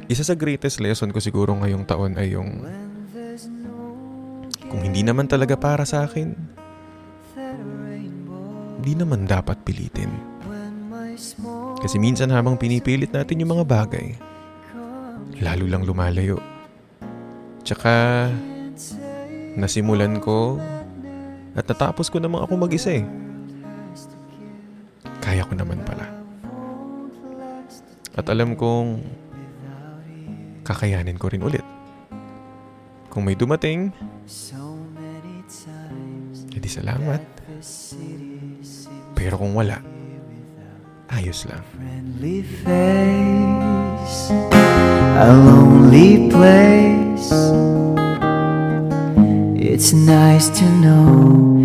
Isa sa greatest lesson ko siguro ngayong taon ay yung kung hindi naman talaga para sa akin, hindi naman dapat pilitin. Kasi minsan habang pinipilit natin yung mga bagay, lalo lang lumalayo. Tsaka, nasimulan ko at natapos ko namang ako mag-isa eh. Kaya ko naman pala. At alam kong kakayanin ko rin ulit. Kung may dumating, edi salamat. Pero kung wala, ayos lang. Friendly face, a lonely place. It's nice to know